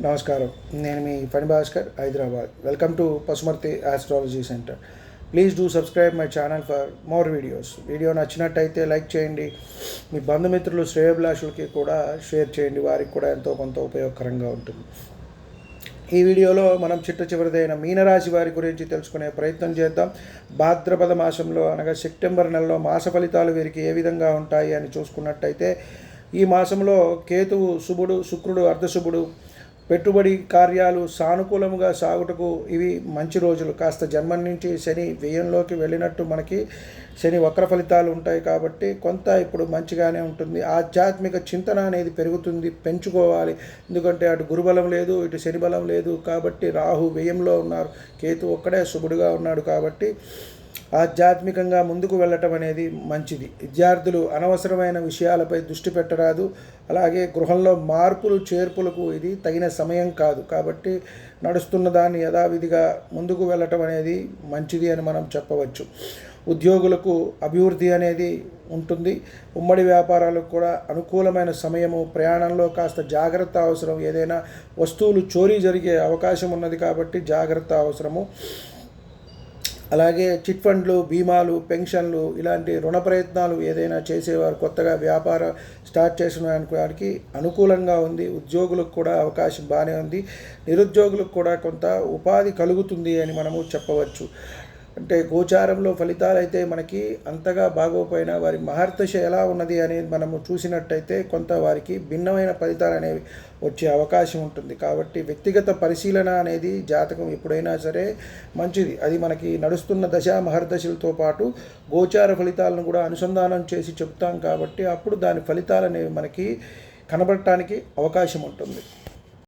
నమస్కారం. నేను మీ Phani Bhaskar, Hyderabad. Welcome to Pasumarthi astrology centre. Please do subscribe my channel for more videos. Video నచ్చినట్టయితే like చేయండి. మీ బంధుమిత్రులు, శ్రేయోభిలాషులకి కూడా షేర్ చేయండి. వారికి కూడా ఎంతో కొంత ఉపయోగకరంగా ఉంటుంది. ఈ వీడియోలో మనం చిట్ట చివరిదైన మీనరాశి వారి గురించి తెలుసుకునే ప్రయత్నం చేద్దాం. భాద్రపద మాసంలో అనగా సెప్టెంబర్ నెలలో మాస ఫలితాలు వీరికి ఏ విధంగా ఉంటాయి అని చూసుకున్నట్టయితే, ఈ మాసంలో కేతువు శుభుడు, శుక్రుడు అర్ధశుభుడు, పెట్టుబడి కార్యాలు సానుకూలముగా సాగుటకు ఇవి మంచి రోజులు. కాస్త జన్మం నుంచి శని వ్యయంలోకి వెళ్ళినట్టు మనకి శని వక్ర ఫలితాలు ఉంటాయి కాబట్టి కొంత ఇప్పుడు మంచిగానే ఉంటుంది. ఆధ్యాత్మిక చింతన అనేది పెరుగుతుంది, పెంచుకోవాలి. ఎందుకంటే అటు గురుబలం లేదు, ఇటు శని బలం లేదు కాబట్టి రాహు వ్యయంలో ఉన్నారు, కేతు ఒక్కడే శుభుడుగా ఉన్నాడు కాబట్టి ఆధ్యాత్మికంగా ముందుకు వెళ్ళటం అనేది మంచిది. విద్యార్థులు అనవసరమైన విషయాలపై దృష్టి పెట్టరాదు. అలాగే గృహంలో మార్పులు చేర్పులకు ఇది తగిన సమయం కాదు కాబట్టి నడుస్తున్న దాన్ని యథావిధిగా ముందుకు వెళ్ళటం అనేది మంచిది అని మనం చెప్పవచ్చు. ఉద్యోగులకు అభివృద్ధి అనేది ఉంటుంది. ఉమ్మడి వ్యాపారాలకు కూడా అనుకూలమైన సమయము. ప్రయాణంలో కాస్త జాగ్రత్త అవసరం. ఏదైనా వస్తువులు చోరీ జరిగే అవకాశం ఉన్నది కాబట్టి జాగ్రత్త అవసరము. అలాగే చిట్ ఫండ్లు, బీమాలు, పెన్షన్లు ఇలాంటి రుణ ప్రయత్నాలు ఏదైనా చేసేవారు, కొత్తగా వ్యాపారం స్టార్ట్ చేసిన వారికి అనుకూలంగా ఉంది. ఉద్యోగులకు కూడా అవకాశం బాగానే ఉంది. నిరుద్యోగులకు కూడా కొంత ఉపాధి కలుగుతుంది అని మనము చెప్పవచ్చు. అంటే గోచారంలో ఫలితాలు అయితే మనకి అంతగా బాగోపోయినా వారి మహర్దశ ఎలా ఉన్నది అనేది మనము చూసినట్టయితే కొంత వారికి భిన్నమైన ఫలితాలు అనేవి వచ్చే అవకాశం ఉంటుంది. కాబట్టి వ్యక్తిగత పరిశీలన అనేది జాతకం ఎప్పుడైనా సరే మంచిది. అది మనకి నడుస్తున్న దశ మహర్దశలతో పాటు గోచార ఫలితాలను కూడా అనుసంధానం చేసి చెప్తాం కాబట్టి అప్పుడు దాని ఫలితాలు అనేవి మనకి కనబడటానికి అవకాశం ఉంటుంది.